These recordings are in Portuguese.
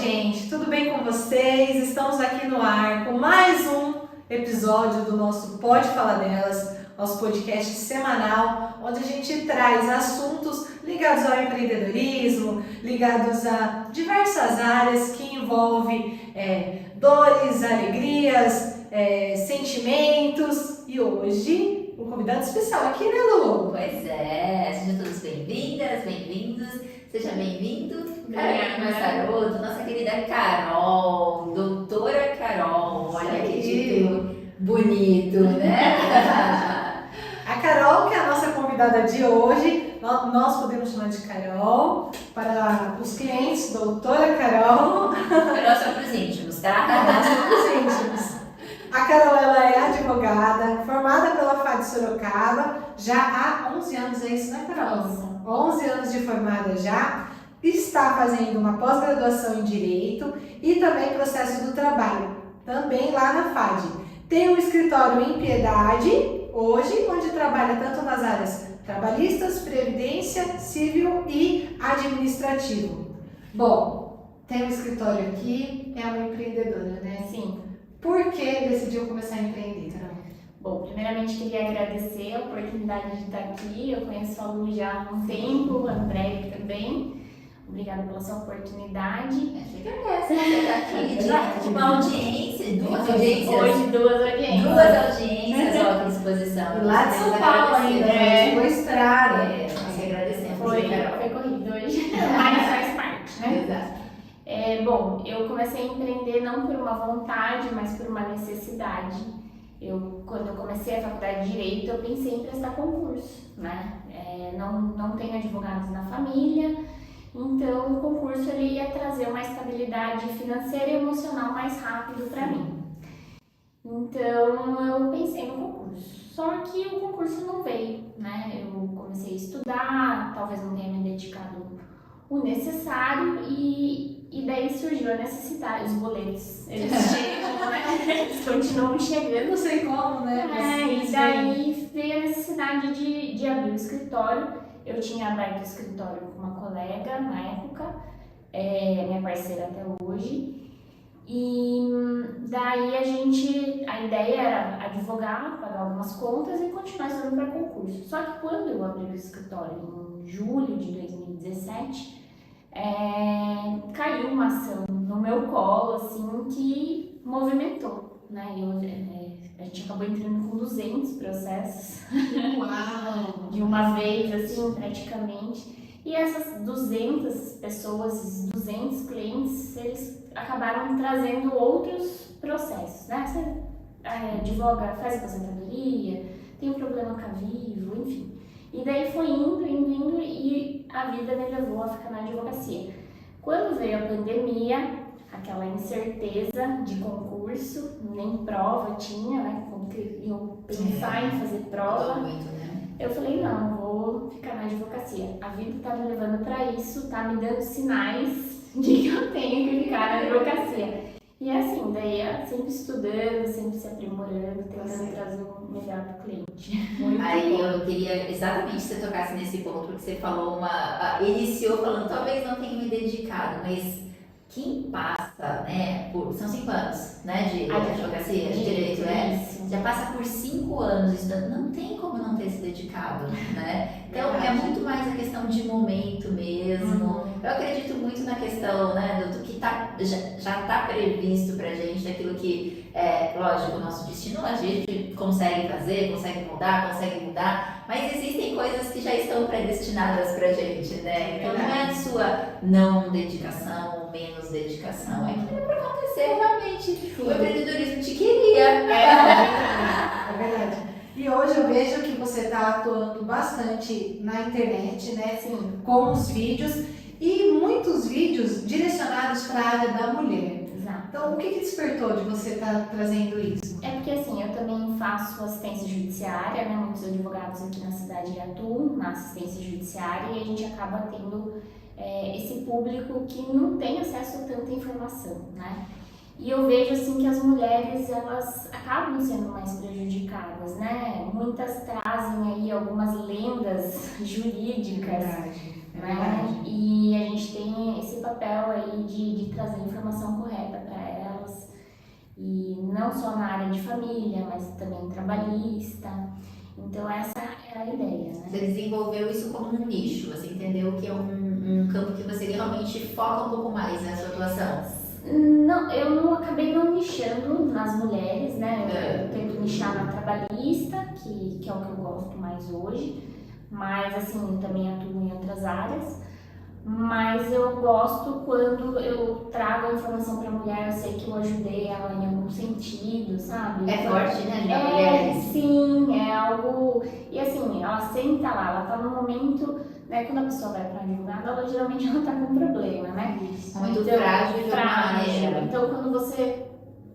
gente, tudo bem com vocês? Estamos aqui no ar com mais um episódio do nosso Pode Falar Delas, nosso podcast semanal, onde a gente traz assuntos ligados ao empreendedorismo, ligados a diversas áreas que envolvem dores, alegrias, sentimentos. E hoje, um convidado especial aqui, né, Lulu? Pois é, sejam todos bem-vindas, bem-vindos, seja bem-vindo, Carolina Massaroto, nossa querida Carol, doutora Carol, olha que título bonito, né? A Carol, que é a nossa convidada de hoje, nós podemos chamar de Carol, para os clientes, doutora Carol. Carol só para os íntimos, tá? Para os íntimos. A Carol, ela é advogada, formada pela FAD Sorocaba, já há 11 anos, é isso, né, Carol? Isso. 11 anos de formada já, está fazendo uma pós-graduação em Direito e também Processo do Trabalho, também lá na FAD. Tem um escritório em Piedade, hoje, onde trabalha tanto nas áreas trabalhistas, previdência, civil e administrativo. Bom, tem um escritório aqui, é uma empreendedora, né? Sim. Por que decidiu começar a empreender, Carol? Bom, primeiramente queria agradecer a oportunidade de estar aqui. Eu conheço a Lu já há um tempo, a André também. Obrigada pela sua oportunidade. Fica nessa, você tá aqui de uma audiência, duas audiências. Hoje, duas audiências. Duas audiências, ó, à disposição. E lá de São Paulo ainda, né? Foi estrada. Nós que agradecemos, Foi Carol. corrido hoje, mas faz parte, né? Exato. Bom, eu comecei a empreender não por uma vontade, mas por uma necessidade. Quando eu comecei a faculdade de Direito, eu pensei em prestar concurso, né? Não tenho advogados na família, então o concurso ele ia trazer uma estabilidade financeira e emocional mais rápido para mim. Então eu pensei no concurso, só que o concurso não veio, né? Eu comecei a estudar, talvez não tenha me dedicado o necessário e daí surgiu a necessidade, os boletos, eles chegam, né? Eles continuam chegando. Não sei como, né? E daí veio a necessidade de abrir o escritório. Eu tinha aberto o escritório com uma colega na época, minha parceira até hoje. E daí a ideia era advogar, pagar algumas contas e continuar estudando para concurso. Só que quando eu abri o escritório em julho de 2017, caiu uma ação no meu colo, assim, que movimentou, né? A gente acabou entrando com 200 processos. Uau! De uma vez, assim, praticamente. E essas 200 pessoas, 200 clientes, eles acabaram trazendo outros processos, né? Você advoga, faz aposentadoria, tem um problema com a Vivo, enfim. E daí foi indo e a vida me levou a ficar na advocacia. Quando veio a pandemia, aquela incerteza de concurso, nem prova tinha, né? Como que eu pensar em fazer prova. Muito, né? Eu falei, não, vou ficar na advocacia. A vida tá me levando para isso, tá me dando sinais de que eu tenho que ficar na advocacia. E assim, daí sempre estudando, sempre se aprimorando, tentando trazer o melhor para o cliente. Aí eu queria exatamente que você tocasse nesse ponto, porque você falou iniciou falando, talvez não tenha me dedicado, mas quem passa, né, são 5 anos, né, de advocacia, de direito, já passa por 5 anos estudando, não tem como não ter se dedicado, né? Então é muito mais a questão de momento mesmo. Eu acredito muito na questão, né, do que já está previsto pra gente, daquilo que lógico, o nosso destino a gente consegue fazer, consegue mudar, mas existem coisas que já estão predestinadas pra gente, né? Então não é a sua não dedicação, menos dedicação, é que era pra acontecer realmente. O empreendedorismo te queria. É verdade. E hoje eu vejo que você está atuando bastante na internet, né? Sim. Com os vídeos e muitos vídeos direcionados para a área da mulher. Exato. Então, o que despertou de você estar trazendo isso? É porque assim, eu também faço assistência judiciária, né? Muitos advogados aqui na cidade atuam na assistência judiciária e a gente acaba tendo esse público que não tem acesso a tanta informação, né? E eu vejo assim que as mulheres elas acabam sendo mais prejudicadas, né? Muitas trazem aí algumas lendas jurídicas, né? E a gente tem esse papel aí de trazer informação correta para elas, e não só na área de família, mas também trabalhista. Então essa é a ideia, né? Você desenvolveu isso como um nicho, você entendeu que é um campo que você realmente foca um pouco mais na sua atuação. Não, eu não acabei não nichando nas mulheres, né? Eu tento nichar na trabalhista, que é o que eu gosto mais hoje, mas assim, eu também atuo em outras áreas. Mas eu gosto quando eu trago a informação para a mulher, eu sei que eu ajudei ela em algum sentido, sabe? É forte, né? Da mulher. Sim, é algo. E assim, ela senta lá, ela tá no momento, né? Quando a pessoa vai para advogado, ela geralmente ela tá com um problema, né? Isso. Muito frágil, frágil. Então quando você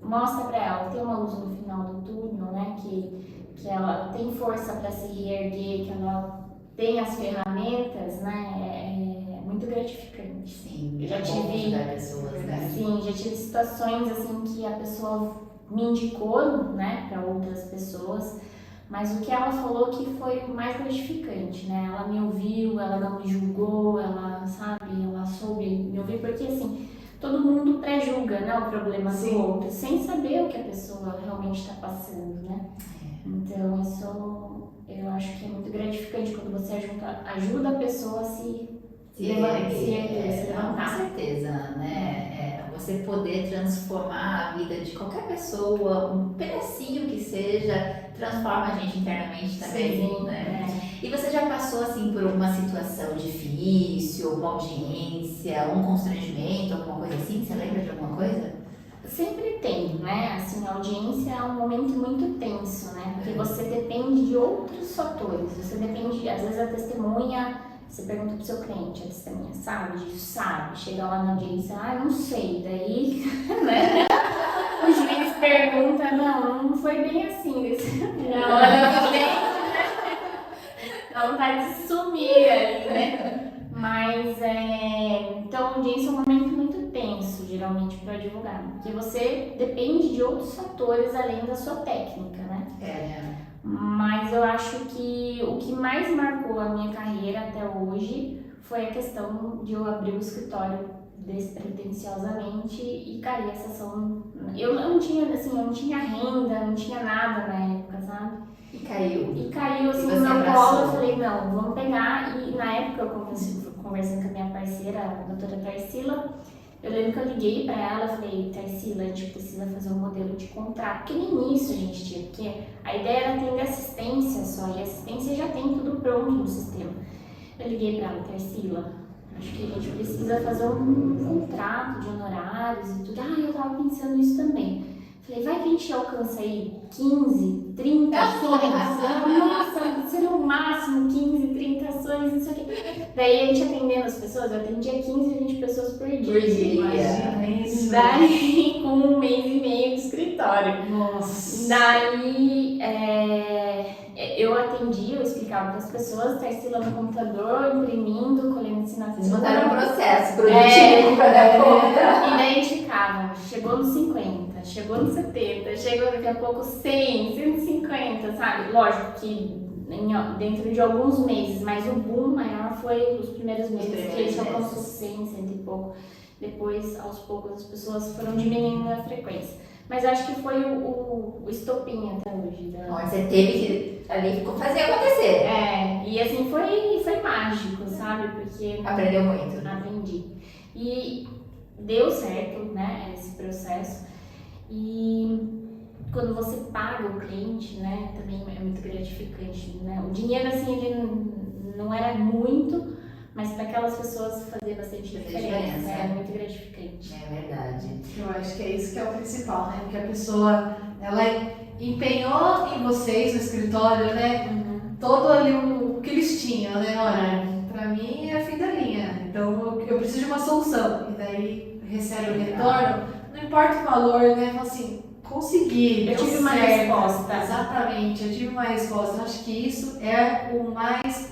mostra para ela, tem uma luz no final do túnel, né? Que ela tem força para se reerguer, que ela tem as ferramentas, né? Muito gratificante. Sim, eu já tive pessoas, né? Sim, já tive situações assim que a pessoa me indicou, né, para outras pessoas, mas o que ela falou que foi o mais gratificante, né? Ela me ouviu, ela não me julgou, ela, sabe, ela soube me ouvir, porque assim, todo mundo pré-julga, né, o problema do outro, sem saber o que a pessoa realmente está passando, né? Então isso eu acho que é muito gratificante quando você ajuda a pessoa a se levantar. Com certeza, né? Você poder transformar a vida de qualquer pessoa, um pedacinho que seja, transforma a gente internamente também. Sim, né? E você já passou assim por alguma situação difícil, uma audiência, um constrangimento, alguma coisa assim? Você lembra de alguma coisa? Sempre tem, né? Assim, a audiência é um momento muito tenso, né? Porque você depende de outros fatores. Você depende, às vezes, a testemunha. Você pergunta pro seu cliente, a testemunha sabe disso? Sabe. Chega lá na audiência, não sei. Daí, né? O juiz pergunta, não foi bem assim. Não, ela dá vontade de sumir ali, né? Mas, então, a audiência é um momento muito tenso, geralmente, para o advogado. Porque você depende de outros fatores além da sua técnica, né? Mas eu acho que o que mais marcou a minha carreira até hoje foi a questão de eu abrir o escritório despretensiosamente e cair a sessão. Eu não tinha, assim, eu não tinha renda, não tinha nada na época, sabe? E caiu. E caiu assim no meu colo, eu falei, não, vamos pegar. E na época eu conversando com a minha parceira, a doutora Tarsila, eu lembro que eu liguei pra ela e falei, Tarsila, a gente precisa fazer um modelo de contrato. Porque no início a gente tinha, porque a ideia era atender assistência só, e a assistência já tem tudo pronto no sistema. Eu liguei pra ela, Tarsila, acho que a gente precisa fazer um contrato de honorários e tudo. Eu tava pensando nisso também. Falei, vai que a gente alcança aí 15, 30 ações. Nossa, seria o máximo 15, 30 ações, não sei o quê. Daí a gente atendendo as pessoas, eu atendia 15, 20 pessoas por dia. Imagina isso. Daí, com 1 mês e meio de escritório. Nossa. Daí, eu atendia, eu explicava para as pessoas, Tarsila no computador, imprimindo, colhendo assinatura. Vocês montaram um processo produtivo para dar conta. E daí a gente ficava, chegou nos 50. Chegou nos 70, chegou daqui a pouco 100, 150, sabe? Lógico que dentro de alguns meses, mas o boom maior foi os primeiros meses, que a gente alcançou 100, 100 e pouco. Depois, aos poucos, as pessoas foram diminuindo a frequência. Mas acho que foi o estopim até hoje. Onde você teve que ali fazer acontecer. E assim, foi mágico, sabe? Porque... Aprendeu muito. Aprendi. E deu certo, né, esse processo. E quando você paga o cliente, né, também é muito gratificante, né? O dinheiro, assim, ele não era muito, mas para aquelas pessoas fazia bastante diferença. É muito gratificante. É verdade. Eu acho que é isso que é o principal, né? Porque a pessoa, ela empenhou em vocês no escritório, né? Todo ali o que eles tinham, né? Olha, pra mim é fim da linha. Então eu preciso de uma solução. E daí recebe o retorno. Não importa o valor, né? Fala assim, consegui. Eu tive uma resposta. Exatamente, eu tive uma resposta. Eu acho que isso é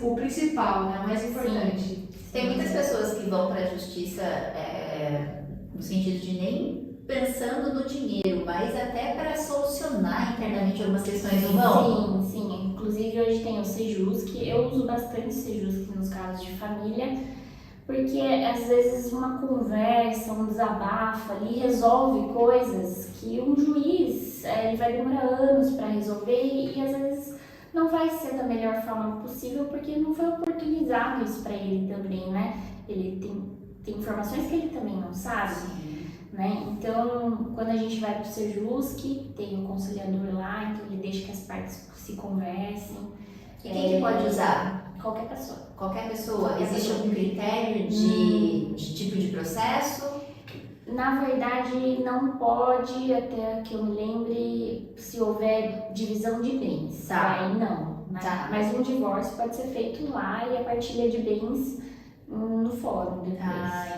o principal, né? O mais importante. Sim. Tem muitas pessoas que vão para a justiça no sentido de nem pensando no dinheiro, mas até para solucionar internamente algumas questões do não. Sim, sim. Inclusive hoje tem o Sejusc, eu uso bastante Sejusc nos casos de família, porque às vezes uma conversa, um desabafo ali resolve coisas que um juiz ele vai demorar anos para resolver e às vezes não vai ser da melhor forma possível porque não foi oportunizado isso para ele também, né? Ele tem informações que ele também não sabe. Né? Então, quando a gente vai para o Sejusc, tem o conciliador lá, então ele deixa que as partes se conversem. E quem que pode usar? Qualquer pessoa. Qualquer pessoa? Existe algum critério de tipo de processo? Na verdade, não pode, até que eu me lembre, se houver divisão de bens. Tá. Aí não. Né? Tá. Mas um divórcio pode ser feito lá e a partilha de bens no fórum depois.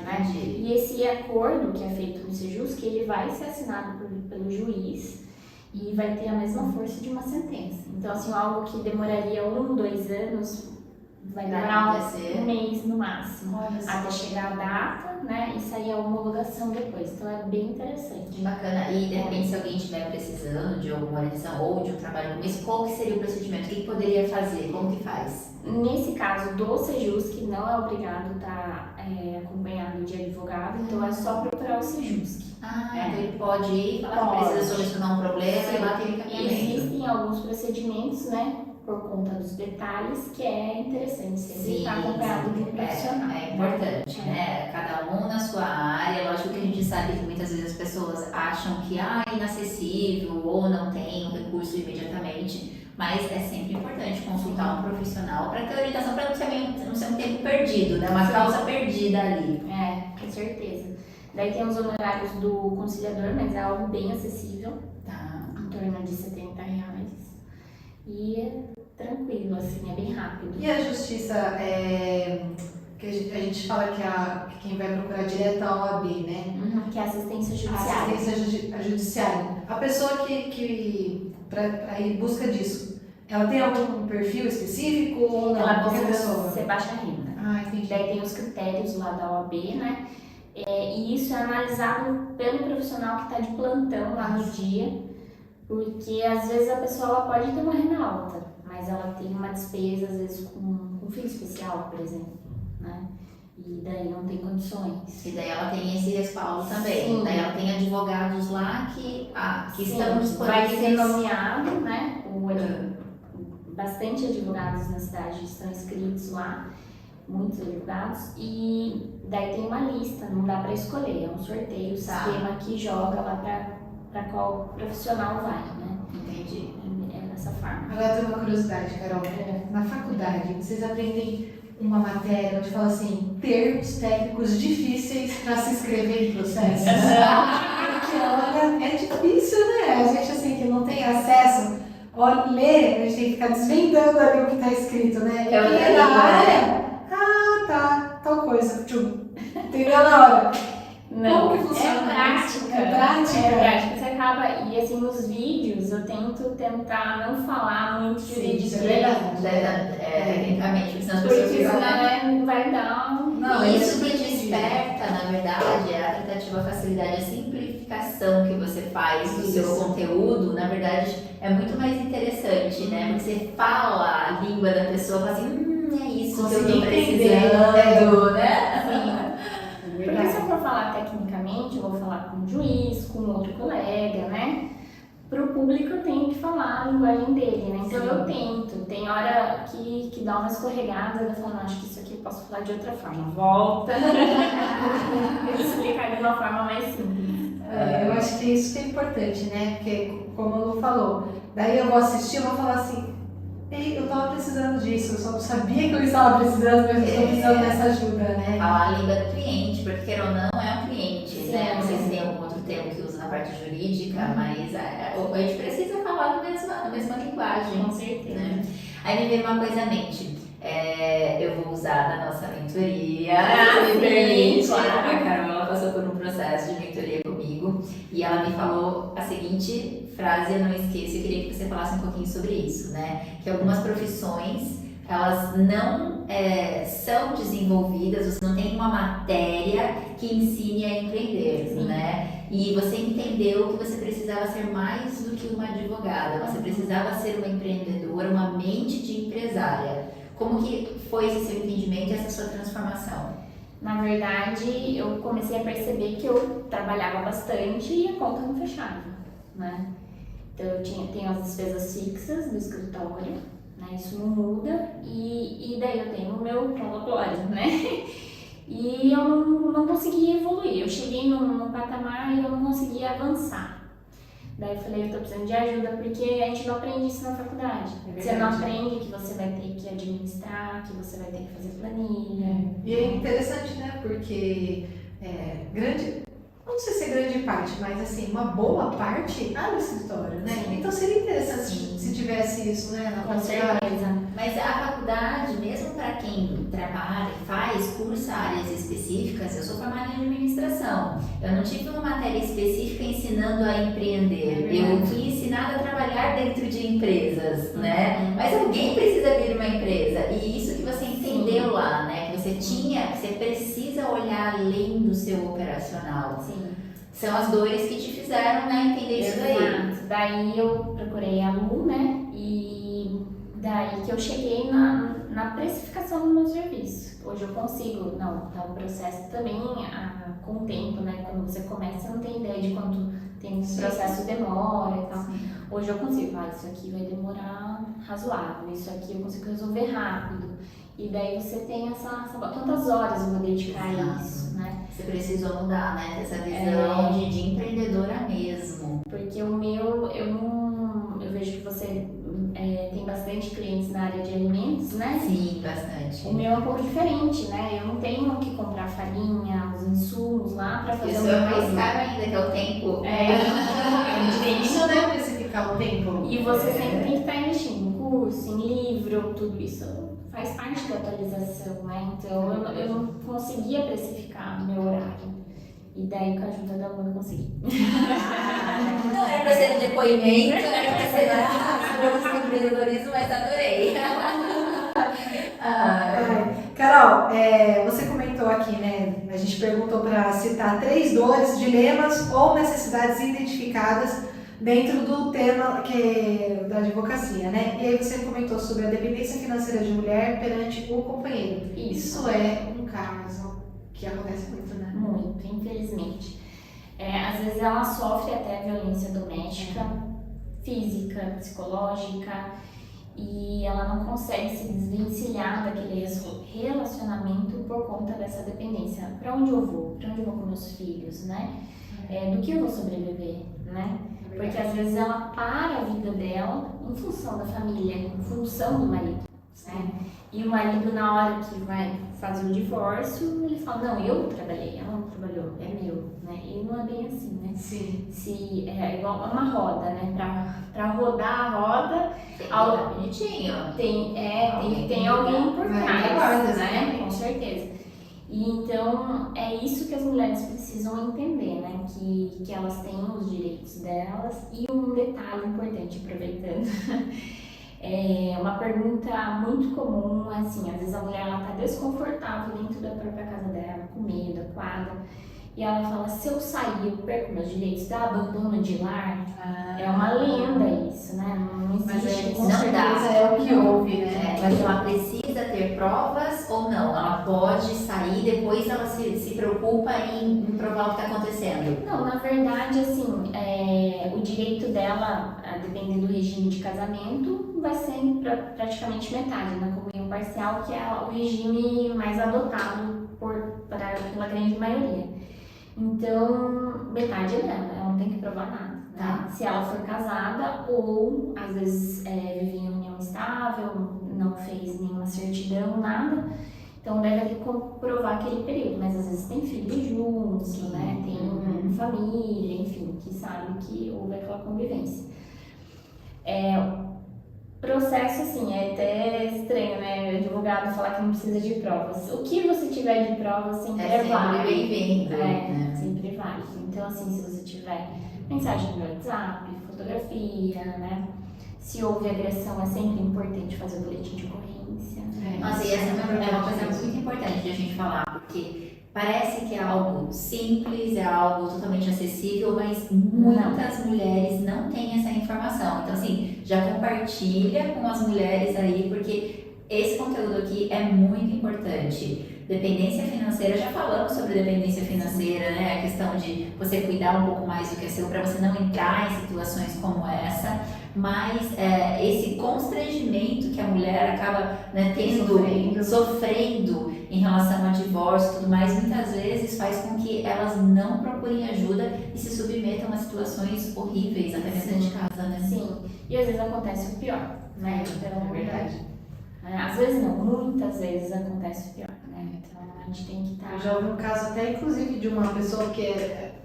Entendi. E esse acordo que é feito no Sejusc, ele vai ser assinado pelo juiz e vai ter a mesma força de uma sentença. Então, assim, algo que demoraria 1, 2 anos vai demorar um mês no máximo, até chegar a data, né, e sair a homologação depois. Então, é bem interessante. Bacana. E, de repente, se alguém estiver precisando de alguma orientação ou de um trabalho como esse, qual que seria o procedimento? O que poderia fazer? Como que faz? Nesse caso do Sejusc, não é obrigado estar acompanhado de advogado, então é só procurar o Sejusc. Então ele pode ir falar que precisa solucionar um problema e lá tem encaminhamento. Existem alguns procedimentos, né, por conta dos detalhes, que é interessante sempre estar acompanhado de um profissional. É importante, né? Cada um na sua área. Lógico que a gente sabe que muitas vezes as pessoas acham que é inacessível ou não tem um recurso imediatamente, mas é sempre importante consultar um profissional para ter orientação, para não ser um tempo perdido, né? Uma causa perdida ali. Com certeza. Daí tem os honorários do conciliador, mas é algo bem acessível, em torno de R$70. E é tranquilo, assim, é bem rápido. E a justiça, que a gente fala que quem vai procurar direto é a OAB, né? Que é a assistência judiciária. Assistência judiciária. A pessoa que para ir em busca disso, ela tem algum perfil específico ou não? Ela Qualquer precisa pessoa? ser baixa renda. Entendi. Daí tem os critérios lá da OAB, né? E isso é analisado pelo profissional que está de plantão lá no dia, porque às vezes a pessoa ela pode ter uma renda alta, mas ela tem uma despesa, às vezes, com filho especial, por exemplo, né? E daí não tem condições. E daí ela tem esse respaldo também. Sim. Daí ela tem advogados lá que estão disponíveis. Vai ser nomeado, né? Bastante advogados na cidade estão inscritos lá, muitos advogados, e daí tem uma lista, não dá para escolher, é um sorteio, o sistema que joga lá para qual profissional vai, né? Entendi. É dessa forma. Agora eu tenho uma curiosidade, Carol. Na faculdade, vocês aprendem uma matéria onde fala assim, termos técnicos difíceis para se inscrever em processos? Porque, olha, é difícil, né? A gente, assim, que não tem acesso, ler, a gente tem que ficar desvendando ali o que está escrito, né? É Quem é da área? Tal coisa. Entendeu na hora? Não, como que funciona? É prática. É prática? Você acaba, e assim, nos vídeos eu tento tentar não falar muito de Isso é verdade. Tecnicamente, porque senão as porque pessoas ficam, né? senão vai dar Não, isso que desperta, na verdade, é a tentativa, a facilidade, a simplificação que você faz do seu conteúdo, na verdade, é muito mais interessante, né? Porque você fala a língua da pessoa, fala assim, é isso que eu tô precisando, né? Porque se eu for falar tecnicamente, eu vou falar com um juiz, com outro colega, né? Para o público eu tenho que falar a linguagem dele, né? Então eu tento. Tem hora que dá uma escorregada, eu falo, acho que isso aqui eu posso falar de outra forma. Volta. Eu explicar de uma forma mais simples. Eu acho que isso que é importante, né? Porque, como a Lu falou, daí eu vou assistir e vou falar assim, eu estava precisando disso, eu só não sabia que eu estava precisando, mas eu estou precisando dessa ajuda, né? Falar a língua do cliente, porque quer ou não, é um cliente, né? Não sei se tem algum outro termo que usa na parte jurídica, mas a gente precisa falar na mesma linguagem. Com certeza. Né? Aí me veio uma coisa à mente. Eu vou usar da nossa mentoria. Me permite. Claro. A Carol ela passou por um processo de mentoria comigo e ela me falou a seguinte frase, eu não esqueço, eu queria que você falasse um pouquinho sobre isso, né? Que algumas profissões, elas não são desenvolvidas, você não tem uma matéria que ensine a empreender, né? E você entendeu que você precisava ser mais do que uma advogada, você precisava ser uma empreendedora, uma mente de empresária. Como que foi esse seu entendimento e essa sua transformação? Na verdade, eu comecei a perceber que eu trabalhava bastante e a conta não fechava, né? Então eu tenho as despesas fixas do escritório, né? Isso não muda, e daí eu tenho o meu prolabore, né? E eu não conseguia evoluir, eu cheguei num patamar e eu não conseguia avançar. Daí eu falei, eu tô precisando de ajuda, porque a gente não aprende isso na faculdade. Você não aprende que você vai ter que administrar, que você vai ter que fazer planilha. E é interessante, né? Porque não sei se é grande parte, mas assim, uma boa parte no escritório, né? Sim. Então seria interessante se tivesse isso, né, na Com faculdade. certeza. Mas a faculdade, mesmo para quem trabalha, cursa áreas específicas, eu sou formada em administração. Eu não tive uma matéria específica ensinando a empreender. Eu fui ensinada a trabalhar dentro de empresas, né? Mas alguém precisa abrir uma empresa. E isso que você entendeu lá, né? Que você precisa olhar além do seu operacional. Sim. São as dores que te fizeram, né, entender isso daí. Exato. Daí eu procurei a Lu, né? E daí que eu cheguei na precificação do meu serviço. Hoje eu consigo, tá um processo também com o tempo, né? Quando você começa, você não tem ideia de quanto tem esse processo demora e tal. Sim. Hoje eu consigo, isso aqui vai demorar razoável, isso aqui eu consigo resolver rápido. E daí você tem quantas horas eu vou dedicar a isso, né? Você precisou mudar, né? Essa visão de empreendedora mesmo. Porque o meu, eu vejo que você tem bastante clientes na área de alimentos, né? Sim, bastante. O meu é um pouco diferente, né? Eu não tenho que comprar farinha, os insumos lá para fazer isso é mais caro ainda, que é o tempo. Isso, né? Precificar o tempo. E você sempre tem que estar investindo em curso, em livro, tudo isso faz parte da atualização, né? Então eu não conseguia precificar o meu horário. E daí, com a ajuda da Lu, eu consegui. Não era pra ser um depoimento, era pra ser sobre empreendedorismo, mas adorei. Carol, você comentou aqui, né? A gente perguntou para citar 3 dores, dilemas ou necessidades identificadas dentro do tema da advocacia, né? E aí você comentou sobre a dependência financeira de mulher perante o companheiro. Isso é um caso que acontece muito, né? Muito, infelizmente. Às vezes ela sofre até violência doméstica, física, psicológica, e ela não consegue se desvencilhar daquele relacionamento por conta dessa dependência. Para onde eu vou? Para onde eu vou com meus filhos, né? Do que eu vou sobreviver, né? Porque às vezes ela para a vida dela em função da família, em função do marido, né? E o marido, na hora que vai fazer o divórcio, ele fala, não, eu trabalhei, ela não trabalhou, é meu, né? E não é bem assim, né? Sim. É igual uma roda, né? Pra rodar a roda, bonitinho. tem alguém por trás, né? né? Com certeza. E então é isso que as mulheres precisam entender, né? Que elas têm os direitos delas. E um detalhe importante, aproveitando, uma pergunta muito comum é assim, às vezes a mulher ela tá desconfortável dentro da própria casa dela, com medo, acuada, e ela fala, se eu sair eu perco meus direitos, dá abandono de lar. É uma lenda isso, né? Não existe. Com certeza é o que houve, né? Mas ela precisa ter provas ou não? Ela pode sair, depois ela se preocupa em provar o que está acontecendo? Não, na verdade, assim, o direito dela, dependendo do regime de casamento, vai ser praticamente metade na comunhão parcial, que é o regime mais adotado pela grande maioria. Então, metade é dela, ela não tem que provar nada. Né? Se ela for casada ou, às vezes, vive em união estável, não fez nenhuma certidão, nada, então deve ter que comprovar aquele período. Mas, às vezes, tem filhos juntos, né? Tem família, enfim, que sabe que houve aquela convivência. Processo, assim, é até estranho, né? O advogado falar que não precisa de provas. O que você tiver de provas sempre é válido. Bem-vindo. Sempre válido. Então, assim, se você tiver mensagem no WhatsApp, fotografia, né? Se houve agressão, é sempre importante fazer o boletim de ocorrência. Nossa, e essa é uma coisa muito importante de a gente falar, porque parece que é algo simples, é algo totalmente acessível, mas muitas mulheres não têm essa informação. Então, assim, já compartilha com as mulheres aí, porque esse conteúdo aqui é muito importante. Dependência financeira, já falamos sobre dependência financeira, né? A questão de você cuidar um pouco mais do que é seu, para você não entrar em situações como essa, mas esse constrangimento que a mulher acaba, né, tendo, sofrendo em relação a divórcio e tudo mais, muitas vezes faz com que elas não procurem ajuda e se submetam a situações horríveis, até mesmo dentro de casa, né? Sim, e às vezes acontece o pior, né? Então, É verdade. Às vezes não, muitas vezes acontece o pior, né? Então a gente tem que estar. Eu já ouvi um caso até, inclusive, de uma pessoa que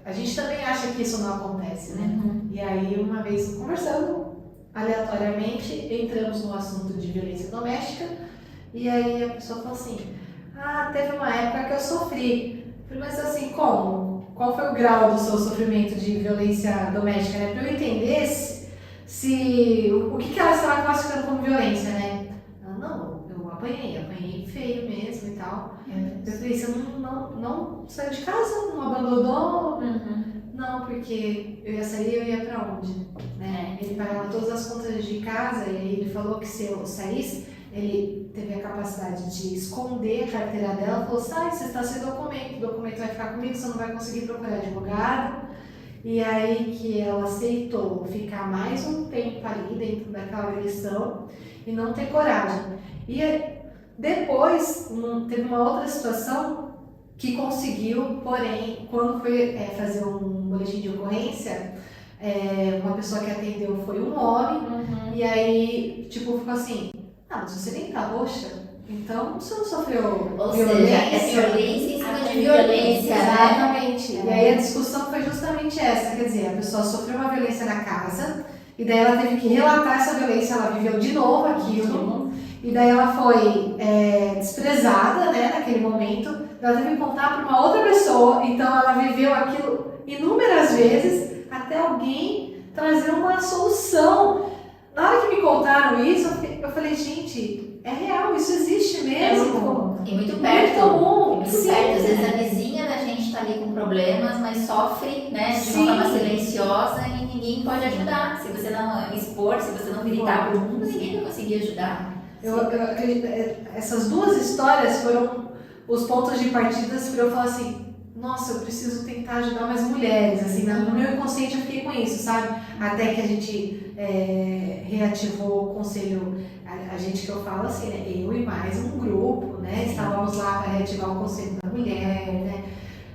a gente também acha que isso não acontece, né? E aí, uma vez conversando aleatoriamente, entramos no assunto de violência doméstica e aí a pessoa falou assim: ah, teve uma época que eu sofri. Eu falei, mas assim, como? Qual foi o grau do seu sofrimento de violência doméstica, né? Para eu entender o que ela estava classificando como violência, né? Ela, não, eu apanhei feio mesmo e tal. Eu falei, você não saiu de casa, não abandonou? Não, porque eu ia sair, eu ia pra onde? Né? Ele pagava todas as contas de casa e aí ele falou que se eu saísse, ele teve a capacidade de esconder a carteira dela, falou, sai, você está sem documento, o documento vai ficar comigo, você não vai conseguir procurar advogado. E aí que ela aceitou ficar mais um tempo ali dentro daquela agressão e não ter coragem. E depois teve uma outra situação que conseguiu, porém, quando foi fazer um boletim de ocorrência, uma pessoa que atendeu foi um homem, e aí, tipo, ficou assim, mas você nem tá roxa, então você não sofreu violência. Seja, é violência em cima de violência, né? Exatamente. E aí a discussão foi justamente essa, quer dizer, a pessoa sofreu uma violência na casa, e daí ela teve que relatar essa violência, ela viveu de novo aquilo, e daí ela foi desprezada, né, naquele momento, ela teve que contar para uma outra pessoa, então ela viveu aquilo inúmeras vezes, até alguém trazer uma solução. Na hora que me contaram isso, eu falei, gente, é real, isso existe mesmo. E muito perto. Muito comum. Muito perto. Às vezes a vizinha da gente está ali com problemas, mas sofre, né, de uma forma silenciosa e ninguém pode ajudar. Se você não expor, se você não gritar pro mundo, ninguém vai conseguir ajudar. Eu acredito, essas duas histórias foram os pontos de partida para eu falar assim, nossa, eu preciso tentar ajudar mais mulheres, assim, no meu inconsciente eu fiquei com isso, sabe? Até que a gente reativou o conselho, a gente que eu falo assim, né? Eu e mais um grupo, né? Estávamos lá para reativar o conselho da mulher, né?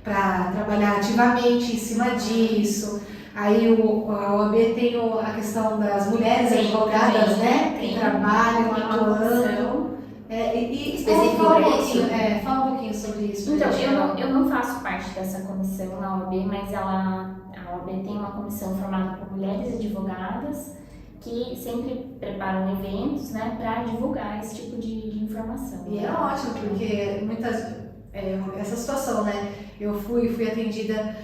Para trabalhar ativamente em cima disso. Aí a OAB tem a questão das mulheres advogadas, né? Que trabalham, atuando. Fala um pouquinho sobre isso. Então, eu não faço parte dessa comissão na OAB, mas a OAB tem uma comissão formada por mulheres advogadas que sempre preparam eventos, né, para divulgar esse tipo de informação. E é ótimo, porque essa situação, né? Eu fui atendida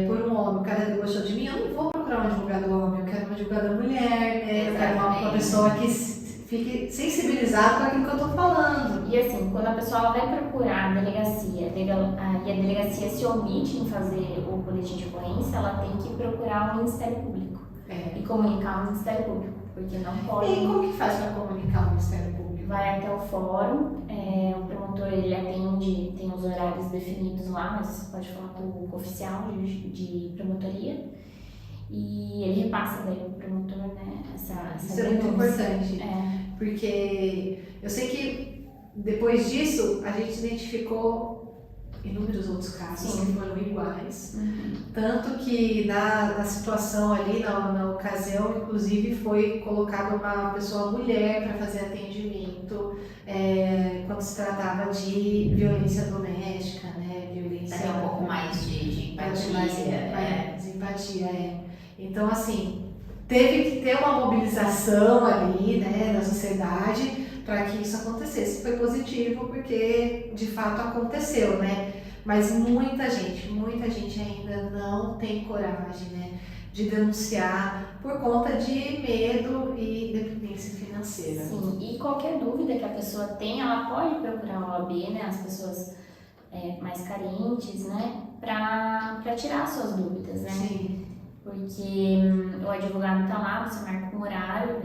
por um homem, o cara debochou de mim, eu não vou procurar um advogado homem, eu quero uma advogada mulher, né? Eu quero uma pessoa que fique sensibilizada com aquilo que eu tô falando. E assim, quando a pessoa vai procurar a delegacia e a delegacia se omite em fazer o boletim de ocorrência, ela tem que procurar o Ministério Público e comunicar ao Ministério Público, porque não pode. E como que faz para comunicar o Ministério Público? Vai até o fórum, o promotor ele atende, tem os horários definidos lá, mas você pode falar com o oficial de promotoria e ele repassa daí o promotor, né, essa Isso é muito importante, porque eu sei que depois disso a gente identificou inúmeros outros casos que foram iguais, tanto que na situação ali, na ocasião, inclusive foi colocada uma pessoa mulher para fazer atendimento quando se tratava de violência doméstica, né, violência... Tem um pouco mais de empatia. De empatia, Então, assim, teve que ter uma mobilização ali, né, na sociedade para que isso acontecesse. Foi positivo porque de fato aconteceu, né? Mas muita gente ainda não tem coragem, né? de denunciar por conta de medo e dependência financeira. Sim, e qualquer dúvida que a pessoa tem, ela pode procurar o OAB, né, as pessoas mais carentes, né, para tirar suas dúvidas, né? Sim. Porque o advogado está lá, você marca um horário,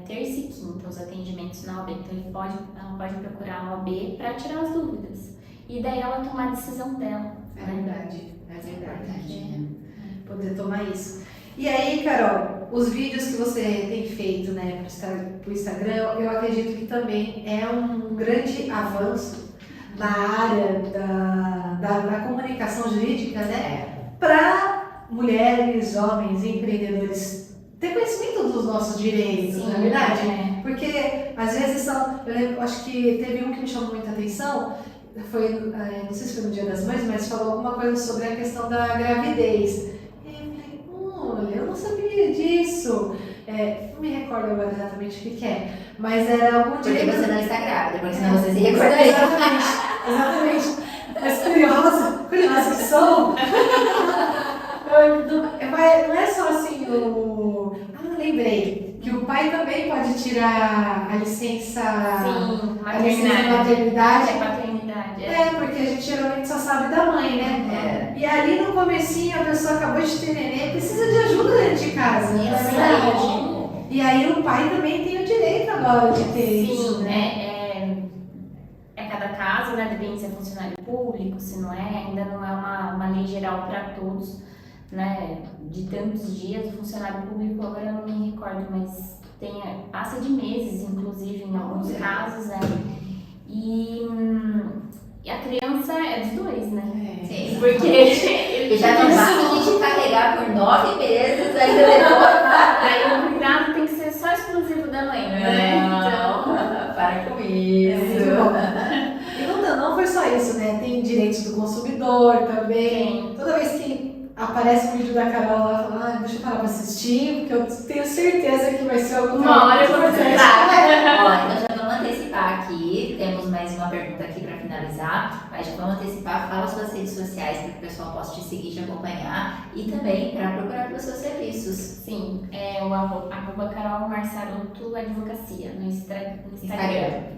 terça e quinta os atendimentos na OAB, então ela pode procurar a OAB para tirar as dúvidas. E daí ela tomar a decisão dela. É verdade, é verdade. Né? Poder tomar isso. E aí, Carol, os vídeos que você tem feito, né, pro Instagram, eu acredito que também é um grande avanço na área da comunicação jurídica, né, para mulheres, homens, empreendedores ter conhecimento dos nossos direitos, Sim, não é verdade? Porque às vezes eu lembro, acho que teve um que me chamou muita atenção, foi, não sei se foi no Dia das Mães, mas falou alguma coisa sobre a questão da gravidez. E eu falei, olha, eu não sabia disso. Não me recordo agora exatamente o que é, mas era algum Porque direito... você não está grávida, porque senão você se recordaria. Exatamente. Mas curiosa que sou. Não é só assim lembrei que o pai também pode tirar a licença. Sim, a licença de maternidade. paternidade. Porque a gente geralmente só sabe da mãe, né? E ali no comecinho a pessoa acabou de ter neném, precisa de ajuda dentro de casa, não é verdade? E aí o pai também tem o direito agora de ter isso, né? É cada caso, né? Depende se é funcionário público, se não é, ainda não é uma lei geral para todos, né? De tantos dias, o funcionário público, agora eu não me recordo, mas passa de meses, inclusive, em alguns casos, né? E a criança é dos dois, né? Sim. Porque Eu já não basta a gente carregar por 9 meses, ainda levou. Aí o cuidado tem que ser só exclusivo da mãe, né? Então, para com isso. Muito bom. E não foi só isso, né? Tem direitos do consumidor também. Toda vez que aparece um vídeo da Carol, ela fala, deixa eu parar pra assistir, porque eu tenho certeza que vai ser alguma uma hora eu vou precisar. Ó, então já vamos antecipar aqui, temos mais uma pergunta aqui para finalizar, mas já vamos antecipar, fala suas redes sociais para que o pessoal possa te seguir, te acompanhar e também para procurar pelos seus serviços. Sim, é o @ Carol Marsaruto Advocacia no Instagram.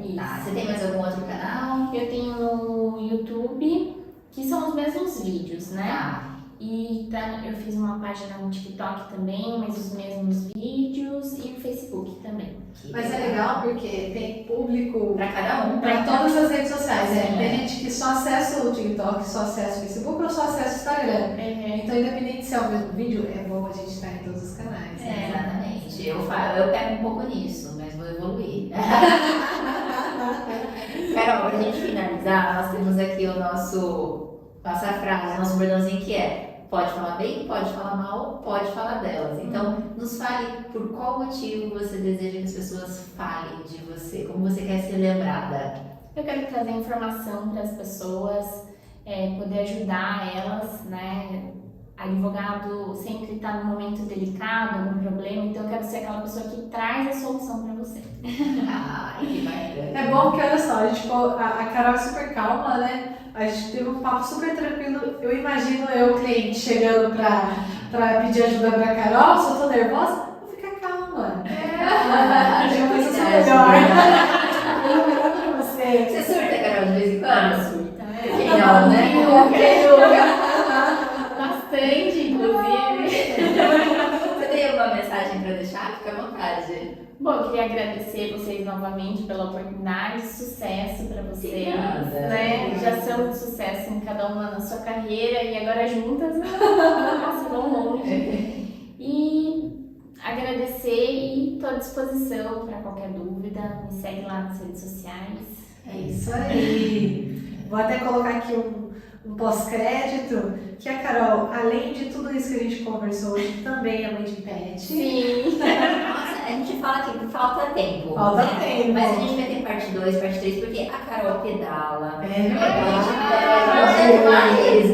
Isso. Tá, você tem mais algum outro canal? Eu tenho no YouTube, que são os mesmos vídeos, né? Ah. E eu fiz uma página no TikTok também, mas os mesmos vídeos, e o Facebook também. Mas é legal porque tem público para cada um. Para todas as redes sociais, Tem gente que só acessa o TikTok, só acessa o Facebook ou só acessa o Instagram. Então, independente se é o mesmo vídeo, é bom a gente estar em todos os canais. Exatamente. Eu pego um pouco nisso, mas vou evoluir. Carol, pra gente finalizar, nós temos aqui nossa frase, nosso bordãozinho que é: pode falar bem, pode falar mal, pode falar delas. Então, nos fale por qual motivo você deseja que as pessoas falem de você, como você quer ser lembrada. Eu quero trazer informação para as pessoas, poder ajudar elas, né? Advogado sempre está num momento delicado, algum problema, então eu quero ser aquela pessoa que traz a solução para você. Ai, que bacana. É bom porque, olha só, a Carol é super calma, né? A gente teve um papo super tranquilo. Eu imagino o cliente chegando pra pedir ajuda pra Carol, se eu tô nervosa, vou ficar calma. Eu sou melhor. Eu vou melhor pra você. Você surta, Carol, de vez em quando? Surta, né? Quem não, né? Bastante, inclusive. Você tem alguma mensagem para deixar? Fica à vontade. Bom, eu queria agradecer vocês novamente pela oportunidade, sucesso para vocês, né? Já são de sucesso em cada uma na sua carreira e agora juntas, nossa, vão longe. E agradecer e estou à disposição para qualquer dúvida, me segue lá nas redes sociais. É isso aí. Vou até colocar aqui um pós-crédito, que a Carol, além de tudo isso que a gente conversou hoje, também é mãe de pet. Sim. Nossa, a gente fala que falta tempo. Falta tempo. Mas a gente vai ter parte 2, parte 3, porque a Carol pedala.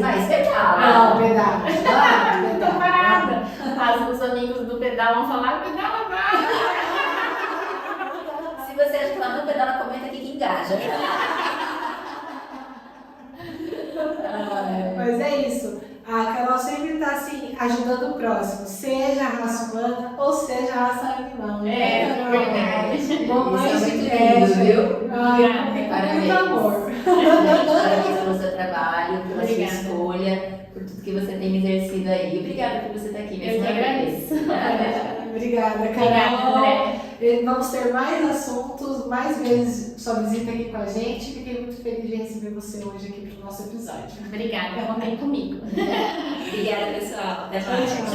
Mas pedala. Não, pedala. Tô parada. Os amigos do pedal vão falar, pedala, vai. Se você acha que ela não pedala, comenta aqui que engaja. Mas é isso. A Carol sempre está assim, ajudando o próximo. seja a raça humana ou seja a raça animal. É, Carol? verdade. Mamãe Isso é de muito pet. lindo, viu? Ai, Parabéns. muito amor. Parabéns pelo seu trabalho, pela Obrigada. sua escolha, por tudo que você tem exercido aí. Obrigada por você estar aqui Eu mesmo. que agradeço. Obrigada, Obrigada, Carol. André. Vamos ter mais assuntos, mais vezes sua visita aqui com a gente. Fiquei muito feliz de receber você hoje aqui para o nosso episódio. Obrigada, contem comigo. Obrigada, pessoal. Até mais. Tchau, tchau.